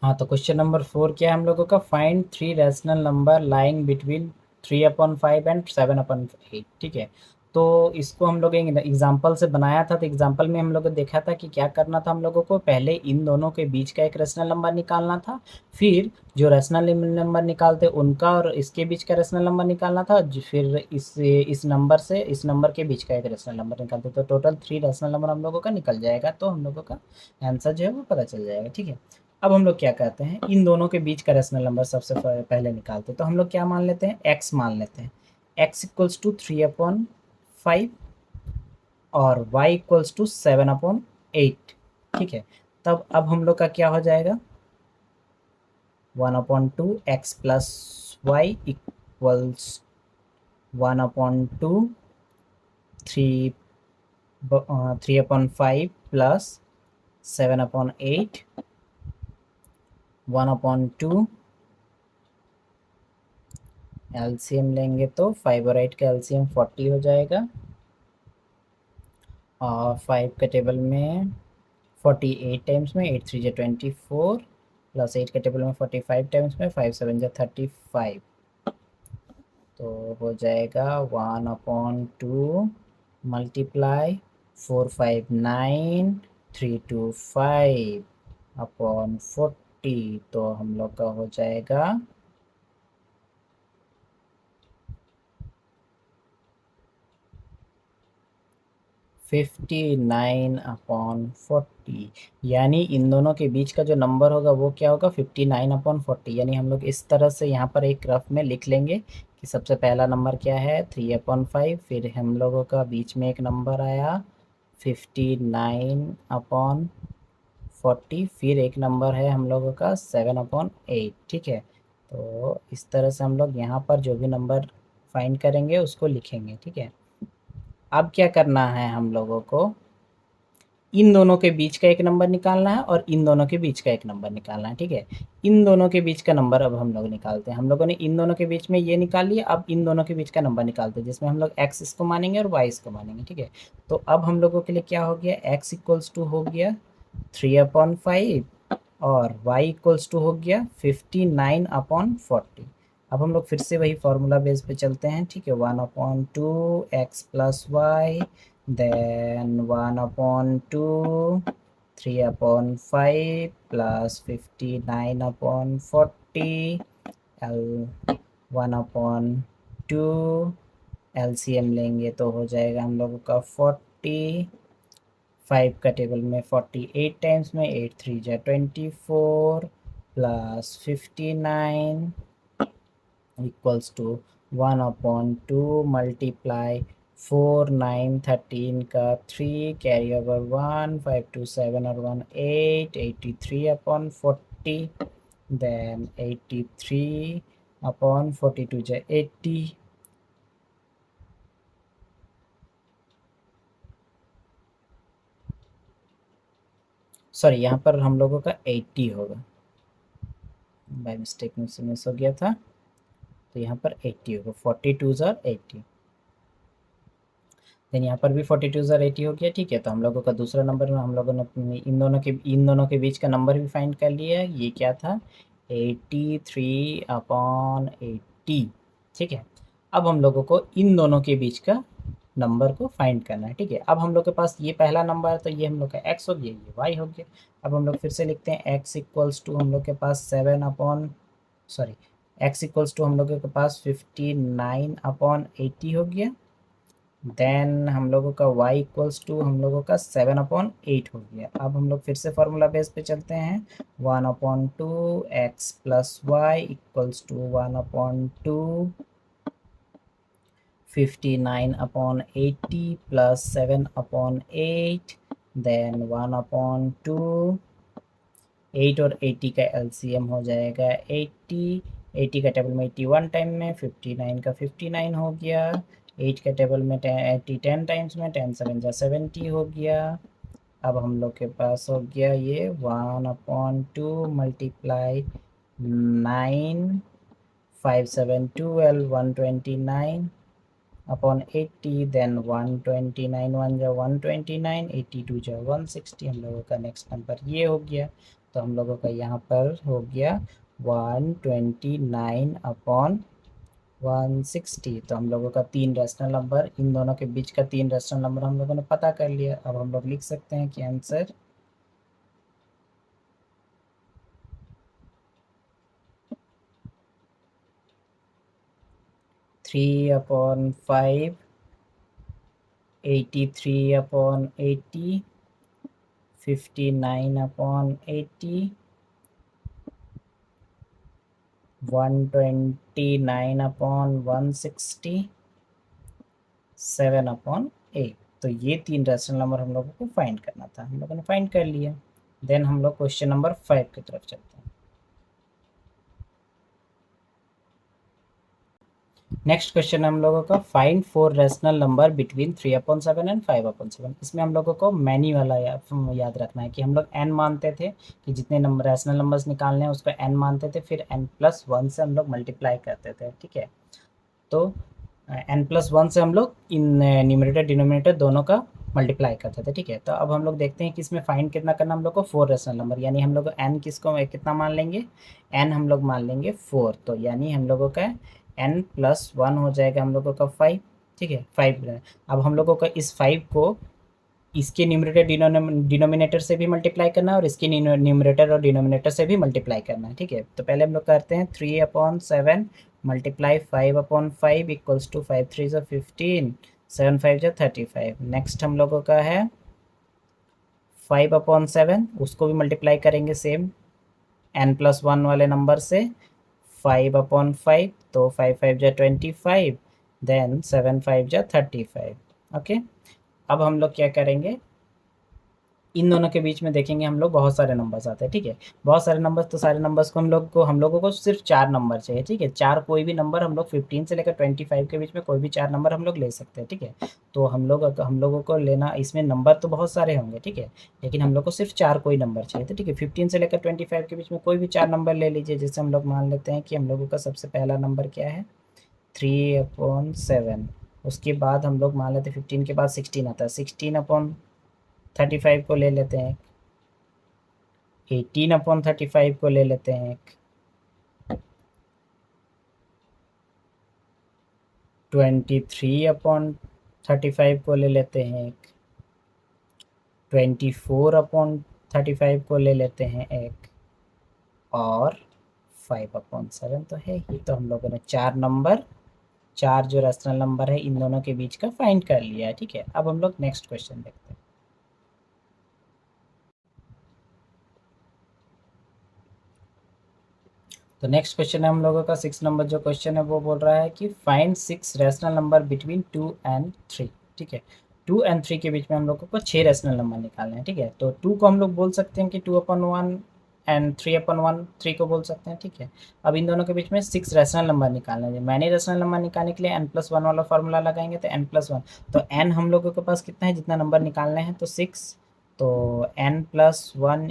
हाँ, तो question number 4 क्या है हम लोगों का, find 3 rational number lying between 3/5 and 7/8। ठीक है, तो इसको हम लोग एक एग्जाम्पल से बनाया था। तो एग्जाम्पल में हम लोग ने देखा था कि क्या करना था, हम लोगों को पहले इन दोनों के बीच का एक रैशनल नंबर निकालना था, फिर जो रैशनल नंबर निकालते उनका और इसके बीच का रैशनल नंबर निकालना था, फिर इस नंबर से इस नंबर के बीच का एक रैशनल नंबर निकालते। तो टोटल 3 रैशनल नंबर हम लोगों का निकल जाएगा, तो हम लोगों का आंसर जो है वो पता चल जाएगा। ठीक है, अब हम लोग क्या कहते हैं, इन दोनों के बीच का रैशनल नंबर सबसे पहले निकालते हैं। तो हम लोग क्या मान लेते हैं, x मान लेते हैं। x इक्वल्स टू 3/5 और y इक्वल्स टू 7/8। ठीक है, तब अब हम लोग का क्या हो जाएगा, 1/2 x प्लस वाई इक्वल्स 1/2 3/5 प्लस 7/8 1/2। एलसीएम लेंगे तो 5 और 8 का एलसीएम 40 हो जाएगा, और 5 के टेबल में 48 टाइम्स में 8 3 जा 24, प्लस 8 के टेबल में 45 टाइम्स में 5 7 जा 35। तो हो जाएगा 1/2 मल्टीप्लाई 459 325 अपॉन 40। तो हम लोग का हो जाएगा 59/40। यानी इन दोनों के बीच का जो नंबर होगा वो क्या होगा, 59/40। यानी हम लोग इस तरह से यहाँ पर एक रफ में लिख लेंगे कि सबसे पहला नंबर क्या है 3/5, फिर हम लोगों का बीच में एक नंबर आया 59/40, फिर एक नंबर है हम लोगों का 7/8। ठीक है, तो इस तरह से हम लोग यहाँ पर जो भी नंबर फाइंड करेंगे उसको लिखेंगे। ठीक है, अब क्या करना है, हम लोगों को इन दोनों के बीच का एक नंबर निकालना है और इन दोनों के बीच का एक नंबर निकालना है। ठीक है, इन दोनों के बीच का नंबर अब हम लोग निकालते हैं। हम लोगों ने इन दोनों के बीच में ये निकाल लिया, अब इन दोनों के बीच का नंबर निकालते हैं, जिसमें हम लोग x इसको मानेंगे और y इसको मानेंगे। ठीक है, तो अब हम लोगों के लिए क्या हो गया, x इक्वल्स टू हो गया 3/5 और y इक्वल्स टू हो गया 59/40। अब हम लोग फिर से वही फॉर्मूला बेस पे चलते हैं। ठीक है, 1/2 x प्लस वाई, देन 1/2 3/5 प्लस 59/40 एल 1/2 एलसीएम लेंगे तो हो जाएगा हम लोगों का 40। 5 का टेबल में 48 टाइम्स में 8 3 जा 24 प्लस 59 इक्वल्स टू 1/2 मल्टीप्लाई 4 9 13 का 3 कैरी ओवर 1 5 2 7 और 1 8 83/40, देन 83/42 जा 80। सॉरी, यहाँ पर हम लोगों का 80 होगा, बाय मिस्टेक में से मिस हो गया था। तो यहाँ पर 80 होगा, 42 और 80। देन यहाँ पर भी 42 और 80 हो गया। ठीक है, तो हम लोगों का दूसरा नंबर में हम लोगों ने इन दोनों के बीच का नंबर भी फाइंड कर लिया है। ये क्या था, 83/80। ठीक है, अब हम लोगों को इन दोनों के बीच का नंबर को फाइंड करना है। ठीक है, अब हम लोग के पास ये पहला नंबर है, तो ये हम लोग का x हो गया, ये y हो गया। अब हम लोग फिर से लिखते हैं x इक्वल्स टू हम लोग के पास 7 upon sorry x equals to हम लोगों के पास 59/80 हो गया। देन हम लोगों का y इक्वल्स टू हम लोगों का 7/8 हो गया। अब हम लोग फिर से फार्मूला बेस पे चलते हैं। 1/2 x plus y equals to 1/2 59/80 plus 7/8, then 1/2 8 और 80 का एलसीएम हो जाएगा 80। 80 का टेबल में 81 टाइम में, 59 का 59 हो गया। 8 के टेबल में 80 10 टाइम्स में, 10 7 जा 70 हो गया। अब हम लोग के पास हो गया ये 1/2 मल्टीप्लाई 9 5 7 12 129 अपॉन 80, देन 129 1 जा 129, 82 जा 160। हम लोगों का नेक्स्ट नंबर ये हो गया। तो हम लोगों का यहाँ पर हो गया 129 अपॉन 160। तो हम लोगों का तीन रेशनल नंबर, इन दोनों के बीच का तीन रेशनल नंबर हम लोगों ने पता कर लिया। अब हम लोग लिख सकते हैं कि आंसर 3/5, 83/80, 59/80, 129/160, 7/8। तो ये तीन रेशनल नंबर हम लोगों को फाइंड करना था, हम लोगों ने फाइंड कर लिया। देन हम लोग क्वेश्चन नंबर 5 की तरफ चलते हैं। नेक्स्ट क्वेश्चन हम लोगों का find four rational number between 3/7 and 5/7। इसमें हम लोगों को मैनी वाला याद रखना है कि हम लोग n मानते थे कि जितने नंबर रेशनल नंबर्स निकालने हैं उसको n मानते थे, फिर n+1 से हम लोग मल्टीप्लाई करते थे, ठीक है। तो n+1 से हम लोग इन न्यूमरेटर डिनोमिनेटर दोनों का मल्टीप्लाई करते थे, ठीक है। तो अब हम लोग देखते हैं कि इसमें फाइंड कितना करना हम लोग को, फोर रेशनल नंबर, यानी हम लोग n किसको कितना मान लेंगे, n हम लोग मान लेंगे 4। तो यानी हम लोगों का n+1 हो जाएगा हम लोगों का 5, ठीक है, 5। अब हम लोगों का इस 5 को इसके न्यूमरेटर डिनोमिनेटर से भी मल्टीप्लाई करना है और इसके न्यूमरेटर और डिनोमिनेटर से भी मल्टीप्लाई करना है, ठीक है। तो पहले हम लोग करते हैं 3/7 मल्टीप्लाई 5/5 इक्वल्स टू 5×3 = 15, 7×5 = 35। नेक्स्ट हम लोगों का है 5/7, उसको भी मल्टीप्लाई करेंगे सेम n+1 वाले नंबर से 5/5, तो 5×5 = 25, देन 7×5 = 35। ओके। अब हम लोग क्या करेंगे, इन दोनों के बीच में देखेंगे हम लोग बहुत सारे नंबर्स आते हैं, ठीक है। बहुत सारे नंबर्स, तो सारे नंबर्स को हम लोगों को सिर्फ चार नंबर चाहिए, ठीक है। चार कोई भी नंबर हम लोग 15 से लेकर 25 के बीच में कोई भी चार नंबर हम लोग ले सकते हैं, ठीक है। तो हम लोगों को लेना, इसमें नंबर तो बहुत सारे होंगे, ठीक है, लेकिन हम लोग को सिर्फ चार कोई नंबर चाहिए थे, ठीक है। 15 से लेकर 25 के बीच में कोई भी चार नंबर ले लीजिए। जैसे हम लोग मान लेते हैं कि हम लोगों का सबसे पहला नंबर क्या है, 3/7। उसके बाद हम लोग मान लेते हैं 15 के बाद 16 आता है, 16/35 को ले लेते हैं। 18/35 को ले लेते हैं एक। 23/35 को ले लेते हैं एक। 24/35 को ले लेते हैं एक। और 5/7 तो है ही। तो हम लोगों ने चार नंबर, चार जो रेशनल नंबर है इन दोनों के बीच का फाइंड कर लिया है, ठीक है। अब हम लोग नेक्स्ट क्वेश्चन देखते हैं। तो नेक्स्ट क्वेश्चन है हम लोगों का 6 नंबर जो क्वेश्चन है वो बोल रहा है कि find 6 rational number between 2 and 3, ठीक है। 2 एंड 3 के बीच में हम लोगों को 6 रेशनल नंबर निकालने हैं, ठीक है। तो 2 को हम लोग बोल सकते हैं कि 2/1 एंड 3/1, 3 को बोल सकते हैं, ठीक है। अब इन दोनों के बीच में 6 रेशनल नंबर निकालना है। मैंने रेशनल नंबर निकालने के लिए n+1 वाला फॉर्मूला लगाएंगे, तो n+1, तो n हम लोगों के पास कितना है, जितना नंबर निकालने हैं तो 6, तो n+1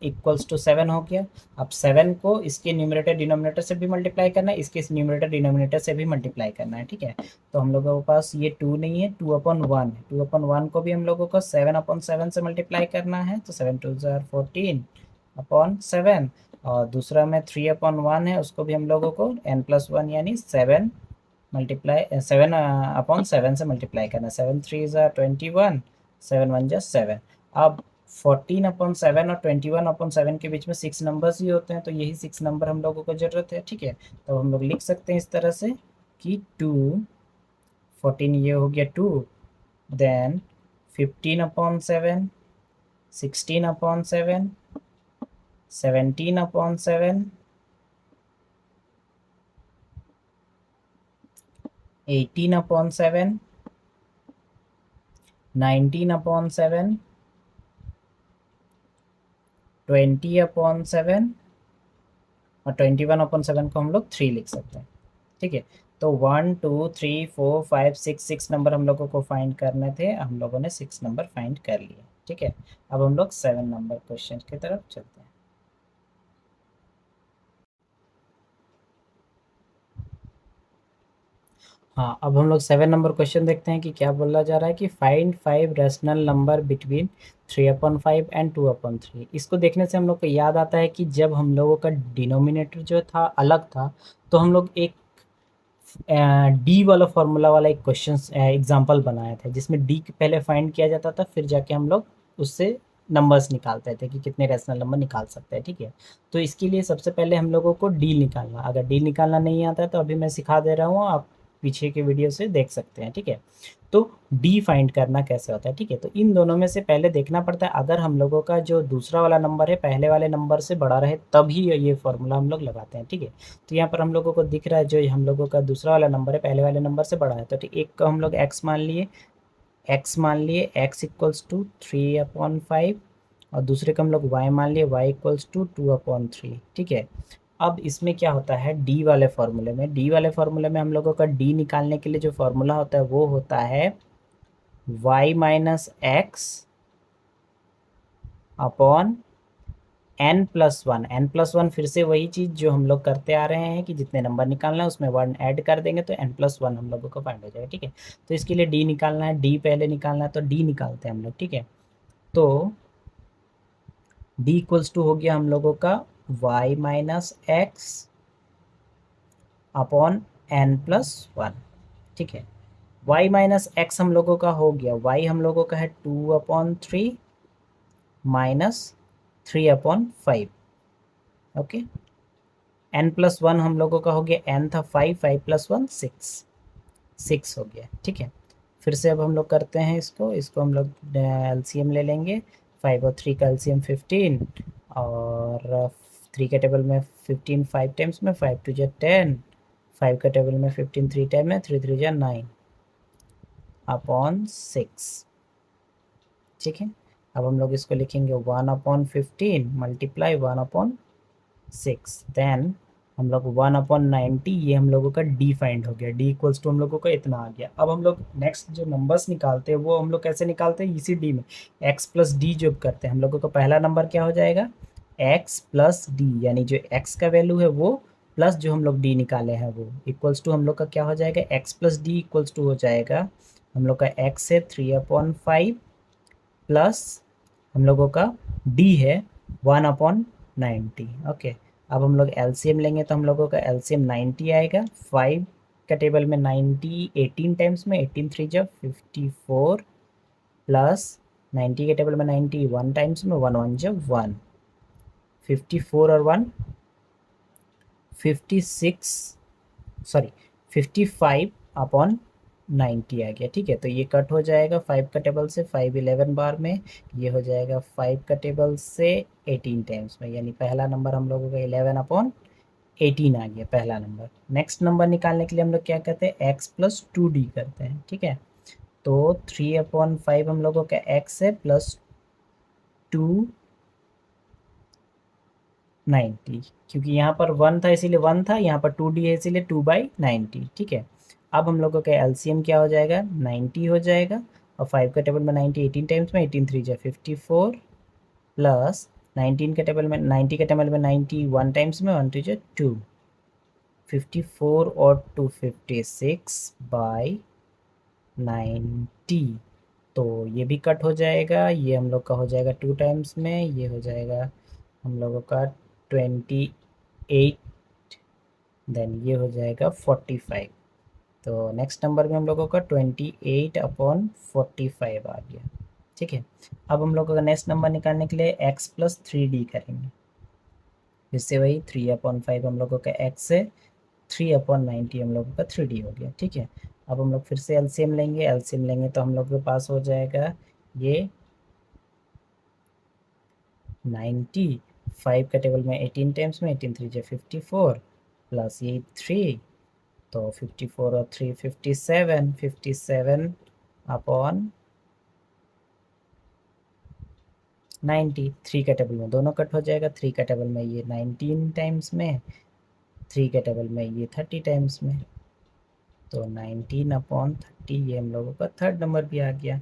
इक्वल्स टू 7 हो गया। अब 7 को इसके न्यूमरेटर डिनोमिनेटर से भी मल्टीप्लाई करना है, इसके न्यूमरेटर डिनोमिनेटर से भी मल्टीप्लाई करना है, ठीक है। तो हम लोगों के पास ये 2 नहीं है, 2/1 है। 2/1 को भी हम लोगों को 7/7 से मल्टीप्लाई करना है, तो 7×2 = 14/7। और दूसरा में 3/1 है, उसको भी हम लोगों को n+1 यानी 7/7 से मल्टीप्लाई करना है। 7×3 = 21, 7×1 = 7। अब 14/7 और 21/7 के बीच में 6 नंबर्स ही होते हैं, तो यही 6 नंबर हम लोगों को ज़रूरत है, ठीक है। तो हम लोग लिख सकते हैं इस तरह से कि 2, 14 ये हो गया 2, देन 15/7, 16/7, 17/7, 18/7, 19/7, 20/7 और 21/7 को हम लोग 3 लिख सकते हैं, ठीक है। तो 1, 2, 3, 4, 5, 6 नंबर हम लोगों को फाइंड करने थे, हम लोगों ने 6 नंबर फाइंड कर लिए, ठीक है। अब हम लोग 7 नंबर क्वेश्चन की तरफ चलते हैं। हाँ, अब हम लोग 7 नंबर क्वेश्चन देखते हैं कि क्या बोला जा रहा है कि find 5 rational number between 3/5 and 2/3। इसको देखने से हम लोग को याद आता है कि जब हम लोगों का डिनोमिनेटर जो था अलग था, तो हम लोग एक डी वाला फॉर्मूला वाला एक क्वेश्चन एग्जाम्पल बनाया था, जिसमें डी पहले फाइंड किया जाता था, फिर जाके हम लोग उससे नंबर्स निकालते थे कि कितने रैशनल नंबर निकाल सकते हैं। ठीक है, तो इसके लिए सबसे पहले हम लोगों को डी निकालना, अगर डी निकालना नहीं आता है तो अभी मैं सिखा दे रहा हूँ, आप पीछे के वीडियो से देख सकते हैं। ठीक है, तो डी फाइंड करना कैसे होता है। ठीक है, तो इन दोनों में से पहले देखना पड़ता है, अगर हम लोगों का जो दूसरा वाला नंबर है पहले वाले नंबर से बड़ा रहे तभी ये फॉर्मूला हम लोग लगाते हैं। ठीक है, तो यहाँ पर हम लोगों को दिख रहा है जो हम लोगों का दूसरा वाला नंबर है पहले वाले नंबर से बड़ा है, तो ठीक, एक को हम लोग x इक्वल्स टू 3/5, और दूसरे को हम लोग y मान लिए y इक्वल्स टू 2/3। ठीक है, अब इसमें क्या होता है, डी वाले फॉर्मूले में हम लोगों का डी निकालने के लिए जो फॉर्मूला होता है वो होता है y minus x upon n+1। फिर से वही चीज़ जो हम लोग करते आ रहे हैं कि जितने नंबर निकालना है उसमें 1 ऐड कर देंगे तो n+1 हम लोगों को फाइंड हो जाएगा। ठीक है, तो इसके लिए डी निकालना है, डी पहले निकालना है, तो डी निकालते हैं हम लोग। ठीक है, तो डी इक्वल्स टू हो गया हम लोगों का y minus x upon n+1। ठीक है, y माइनस एक्स हम लोगों का हो गया, y हम लोगों का है 2/3 माइनस 3/5। ओके, n+1 हम लोगों का हो गया, n था 5, 5+1 6 हो गया। ठीक है, फिर से अब हम लोग करते हैं इसको हम लोग एलसीएम ले लेंगे। 5 और 3 का एलसीएम 15, और 3 के टेबल में 15 5 टाइम्स में 5 2 जा 10, 5 का टेबल में 15 3 टाइम में 3 3 जा 9 अपॉन 6। ठीक है, अब हम लोग इसको लिखेंगे 1/15 मल्टीप्लाई 1/6, देन हम लोग 1/90, ये हम लोगों का डी फाइंड हो गया, डी इक्वल्स टू हम लोगों का इतना आ गया। अब हम लोग नेक्स्ट जो नंबर्स निकालते हैं वो हम लोग कैसे निकालते हैं, इसी डी में x प्लस डी जो करते हैं, हम लोगों का पहला नंबर क्या हो जाएगा, x प्लस डी, यानी जो x का वैल्यू है वो प्लस जो हम लोग डी निकाले हैं वो इक्वल्स टू हम लोग का क्या हो जाएगा, x plus D equals to हो जाएगा हम लोग का x है 3/5 प्लस हम लोगों का डी है 1/90। ओके, अब हम लोग एलसीएम लेंगे तो हम लोगों का एलसीएम 90 आएगा। 5 का टेबल में 90 18 टाइम्स में 18 3 जब 54 प्लस 90 के टेबल में 90 1 टाइम्स में 1 1 जब 1, 54 और 1 56, सॉरी 55/90 आ गया। ठीक है, तो ये कट हो जाएगा 5 का टेबल से, 5 11 बार में, ये हो जाएगा 5 का टेबल से 18 टाइम्स में, यानी पहला नंबर हम लोगों का 11/18 आ गया पहला नंबर। नेक्स्ट नंबर निकालने के लिए हम लोग क्या करते हैं, x प्लस 2d करते हैं। ठीक है, तो 3/5 हम लोगों का x है प्लस 290, क्योंकि यहाँ पर 1 था इसीलिए 1 था, यहाँ पर 2d है इसीलिए 2/90। ठीक है, अब हम लोगों का एलसीएम क्या हो जाएगा, 90 हो जाएगा, और 5 का टेबल में 90 18 टाइम्स में 18 3 जा 54 प्लस 19 के टेबल में 90 के टेबल में 90 1 टाइम्स में 1 2 जा 2, 54 और 2 56/90। तो ये भी कट हो जाएगा, ये हम लोग का हो जाएगा 2 टाइम्स में, ये हो जाएगा हम लोगों का 28, देन ये हो जाएगा 45। तो नेक्स्ट नंबर में हम लोगों का 28/45 आ गया। ठीक है, अब हम लोगों का नेक्स्ट नंबर निकालने के लिए x प्लस 3d करेंगे, जिससे वही 3/5 हम लोगों का x है, 3/90 हम लोगों का 3d हो गया। ठीक है, अब हम लोग फिर से एलसीएम लेंगे तो हम लोग के पास हो जाएगा ये 90, 5 का टेबल में 18 टाइम्स में 18 3 जा 54 प्लस ये 3, तो 54 और 3 57, 57/90। 3 का टेबल में दोनों कट हो जाएगा, 3 का टेबल में ये 19 टाइम्स में, 3 के टेबल में ये 30 टाइम्स में, तो 19/30 ये हम लोगों का थर्ड नंबर भी आ गया।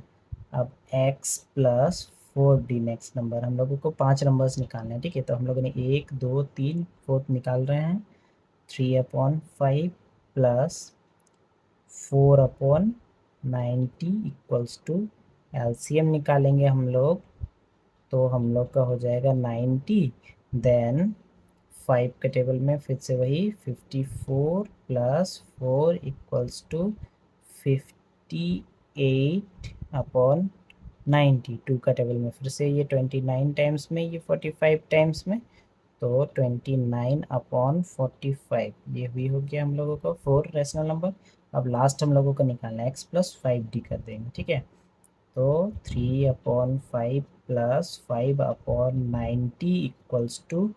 अब x plus 4d next number, हम लोगों को 5 नंबर्स निकालने हैं। ठीक है, तो हम लोगों ने 1 2 3 4 निकाल रहे हैं, 3/5 प्लस 4/90 इक्वल्स टू, एलसीएम निकालेंगे हम लोग, तो हम लोग का हो जाएगा 90, देन 5 के टेबल में फिर से वही 54 + 4 इक्वल्स टू 58/90। 2 का टेबल में फिर से ये 29 टाइम्स में, ये 45 टाइम्स में, तो 29/45 ये भी हो गया हम लोगों का 4 रैशनल नंबर। अब लास्ट हम लोगों को निकालना है x + 5d कर देंगे, ठीक है। तो 3/5 + 5/90 इक्वल्स टू,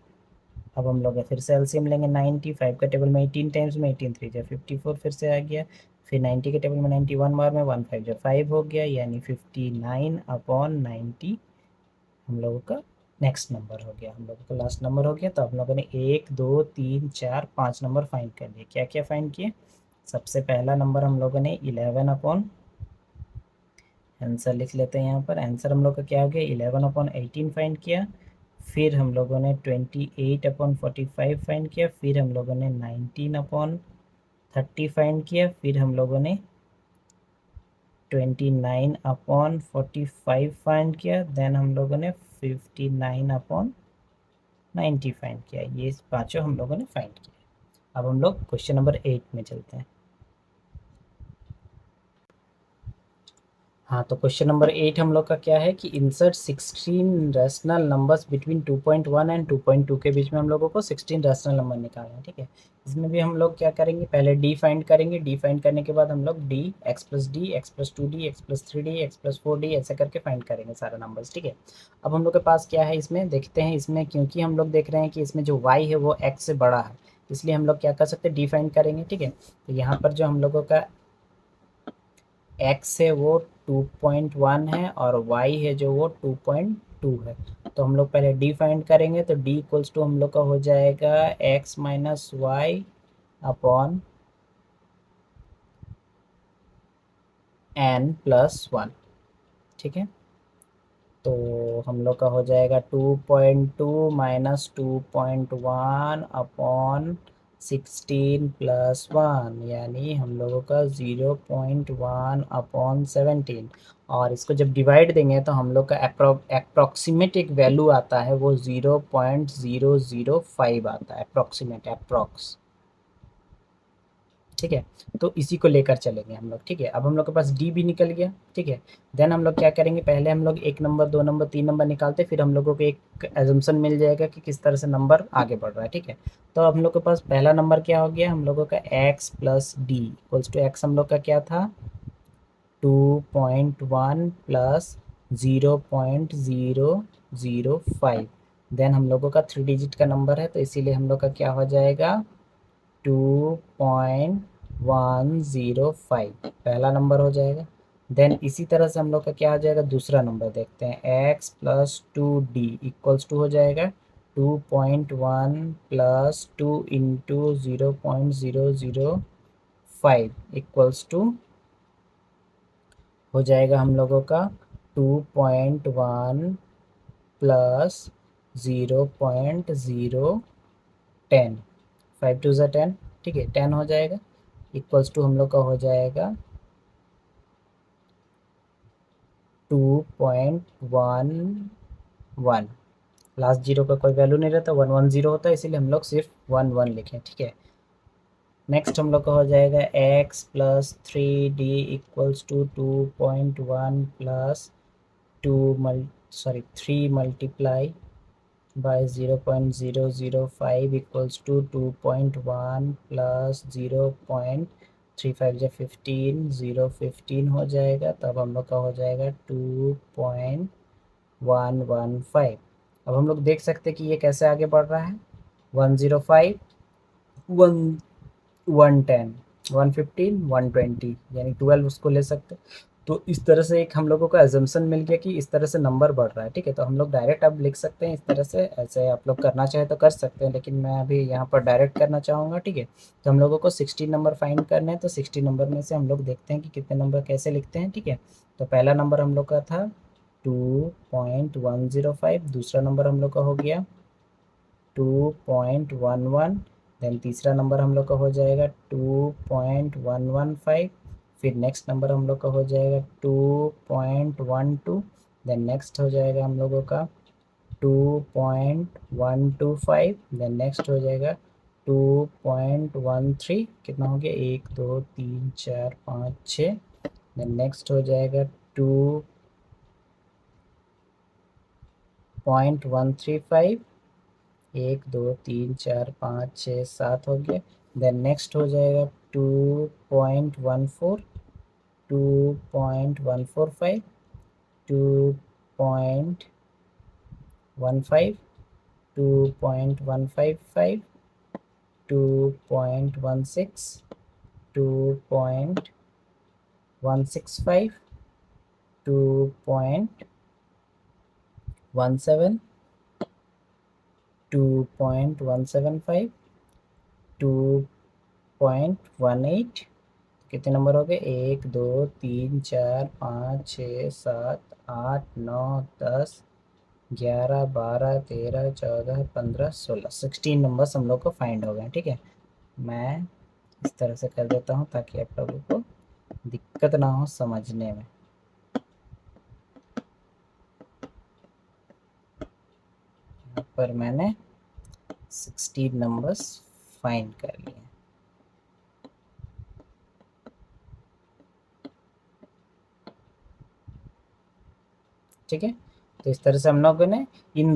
अब हम लोग फिर से एलसीएम लेंगे। 95 का टेबल में 18 टाइम्स में, 18 3 54 फिर से आ गया, फिर 90 के टेबल में 91 बार में, 1 5 5 हो गया, यानी 59/90 हम लोगों का नेक्स्ट नंबर हो गया, हम लोगों का लास्ट नंबर हो गया। तो हम लोगों ने 1 2 3 4 5 नंबर फाइंड कर लिए। क्या क्या फाइंड किए? सबसे पहला नंबर हम लोगों ने 11 आंसर लिख लेते हैं यहाँ पर। आंसर हम लोग का क्या हो गया? 11/18 फाइंड किया। फिर हम लोगों ने 28/45 फाइंड किया। फिर हम लोगों ने 19/30 फाइंड किया। फिर हम लोगों ने 29/45 फाइंड किया। देन हम लोगों ने 59/90 फाइंड किया। ये पांचों हम लोगों ने फाइंड किया। अब हम लोग क्वेश्चन नंबर 8 में चलते हैं। हाँ, तो क्वेश्चन नंबर 8 हम लोग का क्या है कि insert 16 rational numbers between 2.1 and 2.2 के बीच में हम लोगों को 16 रैशनल नंबर निकालना है, ठीक है। इसमें भी हम लोग क्या करेंगे, पहले डी फाइंड करेंगे। डी फाइंड करने के बाद हम लोग D, x + d, x + 2d, x + 3d, x + 4d ऐसे करके फाइंड करेंगे सारे नंबर्स, ठीक है। अब हम लोग के पास क्या है, इसमें देखते हैं। इसमें क्योंकि हम लोग देख रहे हैं कि इसमें जो y है वो x से बड़ा है, इसलिए हम लोग क्या कर सकते हैं, डी फाइंड करेंगे, ठीक है। तो यहाँ पर जो हम लोगों का x है वो 2.1 है और y है जो वो 2.2 है। तो हम लोग पहले d फाइंड करेंगे। तो d इक्वल्स टू हम लोग का हो जाएगा x - y अपॉन n + 1, ठीक है। तो हम लोग का हो जाएगा 2.2 - 2.1 अपॉन 16 + 1, यानी हम लोगों का 0.1 अपॉन 17। और इसको जब डिवाइड देंगे तो हम लोग का अप्रॉक्सीमेट एक वैल्यू आता है, वो 0.005 आता है, अप्रॉक्सीमेट, अप्रॉक्स, ठीक है। तो इसी को लेकर चलेंगे हम लोग, ठीक है। अब हम लोग के पास डी भी निकल गया, ठीक है। देन हम लोग क्या करेंगे, पहले हम लोग 1 नंबर 2 नंबर 3 नंबर निकालते, फिर हम लोगों को एक एजम्पशन मिल जाएगा कि किस तरह से नंबर आगे बढ़ रहा है, ठीक है। तो हम लोग के पास पहला नंबर क्या हो गया, हम लोगों का x + d equals to, x हम लोग का क्या था, 2.1 + 0.005। देन हम लोगों का 3 डिजिट का नंबर है, तो इसीलिए हम लोग का क्या हो जाएगा, 2.105 पहला नंबर हो जाएगा। देन इसी तरह से हम लोग का क्या हो जाएगा, दूसरा नंबर देखते हैं। x + 2d इक्वल्स टू हो जाएगा 2.1 + 2 इंटू 0.005 इक्वल्स टू हो जाएगा हम लोगों का 2.1 + 0.010, 5 2 ज़ा 10, ठीक है, 10 हो जाएगा। इक्वल्स टू हम लोग का हो जाएगा 2.11। लास्ट जीरो का कोई वैल्यू नहीं रहता, 110 होता है, इसीलिए हम लोग सिर्फ 11 लिखें, ठीक है। नेक्स्ट हम लोग का हो जाएगा x + 3d equals to 2.1 + 3 multiply by 0.005 equals to 2.1 + 0.35 या 15, 0.15 हो जाएगा। तब हम लोग का हो जाएगा 2.115। अब हम लोग देख सकते हैं कि ये कैसे आगे बढ़ रहा है, 105, 110, 115, 120, यानी 12 उसको ले सकते हैं। तो इस तरह से एक हम लोगों को एजम्पशन मिल गया कि इस तरह से नंबर बढ़ रहा है, ठीक है। तो हम लोग डायरेक्ट अब लिख सकते हैं इस तरह से, ऐसे आप लोग करना चाहे तो कर सकते हैं, लेकिन मैं अभी यहाँ पर डायरेक्ट करना चाहूँगा, ठीक है। तो हम लोगों को 16 नंबर फाइंड करने हैं, तो 16 नंबर में से हम लोग देखते हैं कि कितने नंबर कैसे लिखते हैं, ठीक है। तो पहला नंबर हम लोग का था 2.105, दूसरा नंबर हम लोग का हो गया 2.11, देन तीसरा नंबर हम लोग का हो जाएगा 2.115, फिर नेक्स्ट नंबर हम लोग का हो जाएगा 2.12, देन नेक्स्ट हो जाएगा हम लोगों का 2.125, देन नेक्स्ट हो जाएगा 2.13, कितना हो गया 1 2 3 4 5 6, देन नेक्स्ट हो जाएगा 2.135, 1 2 3 4 5 6 7 हो गया, देन नेक्स्ट हो जाएगा 2.14, 2.145, 2.15, 2.155, 2.16, 2.165, 2.17, 2.175, 2.18, कितने नंबर हो गए 1 2 3 4 5 6 7 8 9 10 11 12 13 14 15 16, 16 नंबर्स हम लोग को फाइंड हो गए। ठीक है, मैं इस तरह से कर देता हूँ ताकि आप लोगों को दिक्कत ना हो समझने में। यहाँ पर मैंने 16 नंबर्स फाइंड कर लिए। ठीक है, तो इस तरह से हम लोगों ने इन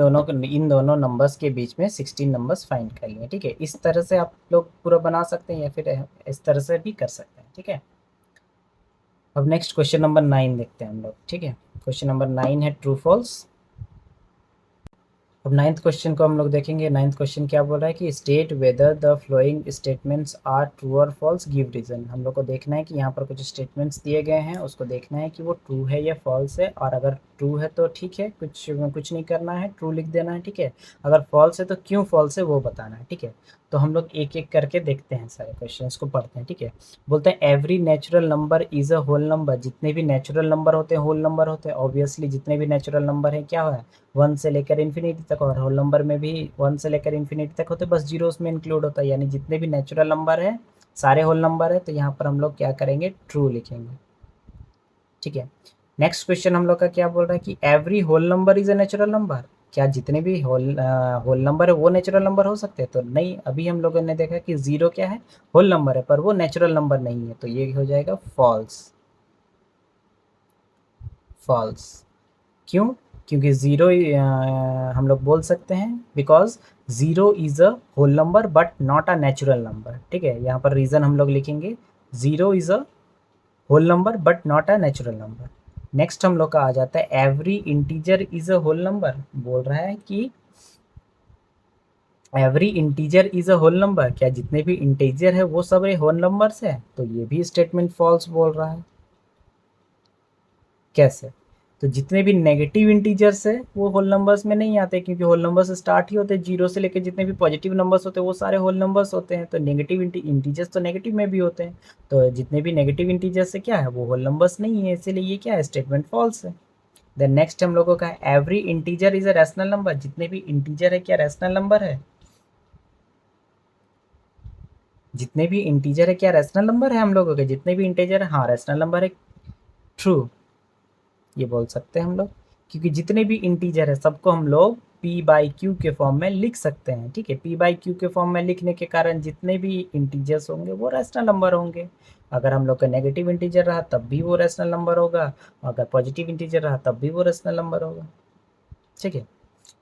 दोनों नंबर्स के बीच में 16 नंबर्स फाइंड कर लिए। ठीक है, इस तरह से आप लोग पूरा बना सकते हैं या फिर इस तरह से भी कर सकते हैं। ठीक है, अब नेक्स्ट क्वेश्चन नंबर 9 देखते हैं हम लोग। ठीक है, क्वेश्चन नंबर 9 है ट्रू फॉल्स। अब नाइन्थ क्वेश्चन को हम लोग देखेंगे। नाइन्थ क्वेश्चन क्या बोल रहा है कि state whether the following statements are true और फॉल्स, गिव रीजन। हम लोग को देखना है कि यहाँ पर कुछ स्टेटमेंट्स दिए गए हैं, उसको देखना है कि वो ट्रू है या फॉल्स है, और अगर ट्रू है तो ठीक है, कुछ नहीं करना है, ट्रू लिख देना है। ठीक है, अगर फॉल्स है तो क्यों फॉल्स है वो बताना है। ठीक है, तो हम लोग एक एक करके देखते हैं, सारे क्वेश्चन को पढ़ते हैं। ठीक है, बोलते हैं every natural number is a whole number. जितने भी नेचुरल नंबर होते हैं होल नंबर होते हैं। ऑब्वियसली जितने भी नेचुरल नंबर है क्या है, 1 से लेकर इन्फिनिटी तक, और होल नंबर में भी 1 से लेकर इन्फिनिटी तक होते हैं, बस जीरो उसमें इंक्लूड होता है। यानी जितने भी नेचुरल नंबर है सारे होल नंबर है, तो यहाँ पर हम लोग क्या करेंगे, ट्रू लिखेंगे। ठीक है, नेक्स्ट क्वेश्चन हम लोग का क्या बोल रहा है कि every whole number is a natural number. क्या जितने भी होल नंबर है वो नेचुरल नंबर हो सकते हैं? तो नहीं, अभी हम लोगों ने देखा कि जीरो क्या है, होल नंबर है, पर वो नेचुरल नंबर नहीं है, तो ये हो जाएगा फॉल्स। फॉल्स क्यों? क्योंकि ज़ीरो हम लोग बोल सकते हैं because zero is a whole number but not a natural number. ठीक है, यहाँ पर रीज़न हम लोग लिखेंगे, zero is a whole number but not a natural number. Next हम लोग का आ जाता है every integer is a whole number. बोल रहा है कि every integer is a whole number. क्या जितने भी इंटीजर है वो सब होल नंबर्स है? तो ये भी स्टेटमेंट फॉल्स बोल रहा है। कैसे? तो जितने भी नेगेटिव इंटीजर्स है वो होल नंबर्स में नहीं आते, क्योंकि होल नंबर्स स्टार्ट ही होते हैं जीरो से लेकर, जितने भी पॉजिटिव नंबर्स होते हैं वो सारे होल नंबर्स होते हैं। तो नेगेटिव इंटीजर्स तो नेगेटिव में भी होते हैं, तो जितने भी नेगेटिव इंटीजर्स है क्या है, वो होल नंबर्स नहीं है, इसीलिए ये क्या है, स्टेटमेंट फॉल्स है। देन नेक्स्ट हम लोगों का every integer is a rational number. जितने भी इंटीजर है क्या रैशनल नंबर है? जितने भी इंटीजर है क्या रैशनल नंबर है? हम लोगों के जितने भी इंटीजर है, हाँ रैशनल नंबर है। ट्रू, ये बोल सकते हैं हम लोग, क्योंकि जितने भी इंटीजर है सबको हम लोग पी बाई क्यू के फॉर्म में लिख सकते हैं। ठीक है, पी बाई क्यू के फॉर्म में लिखने के कारण जितने भी इंटीजर्स होंगे वो रैशनल नंबर होंगे। अगर हम लोग का नेगेटिव इंटीजर रहा तब भी वो रैशनल नंबर होगा, अगर पॉजिटिव इंटीजर रहा तब भी वो रैशनल नंबर होगा। ठीक है,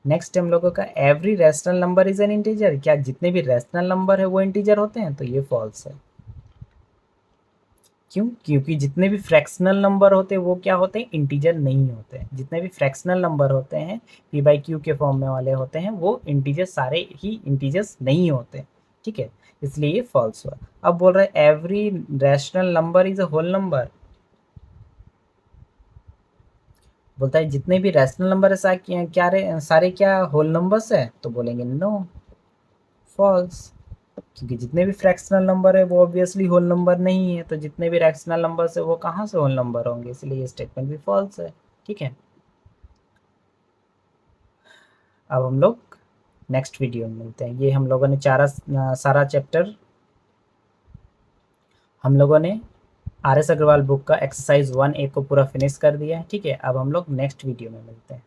नेक्स्ट हम लोगों का every rational number is an integer. क्या जितने भी रैशनल नंबर है वो इंटीजर होते हैं? तो ये फॉल्स है। क्यों? क्योंकि जितने भी फ्रैक्शनल नंबर होते हैं वो क्या होते हैं, इंटीजर नहीं होते हैं। जितने भी फ्रैक्शनल नंबर होते हैं पी बाई क्यू के फॉर्म में वाले होते हैं वो इंटीजर सारे ही इंटीजर्स नहीं होते। ठीक है, इसलिए ये फॉल्स हुआ। अब बोल रहे हैं every rational number is a whole number. बोलता है जितने भी रैशनल नंबर है सारे क्या होल नंबर्स है? तो बोलेंगे नो, फॉल्स। क्योंकि जितने भी फ्रैक्शनल नंबर है वो ऑब्वियसली होल नंबर नहीं है, तो जितने भी रैशनल नंबर है वो कहाँ से होल नंबर होंगे, इसलिए ये स्टेटमेंट भी फॉल्स है। ठीक है, अब हम लोग नेक्स्ट वीडियो में मिलते हैं। ये हम लोगों ने सारा चैप्टर हम लोगों ने आर एस अग्रवाल बुक का एक्सरसाइज 1A को पूरा फिनिश कर दिया है। ठीक है, अब हम लोग नेक्स्ट वीडियो में मिलते हैं।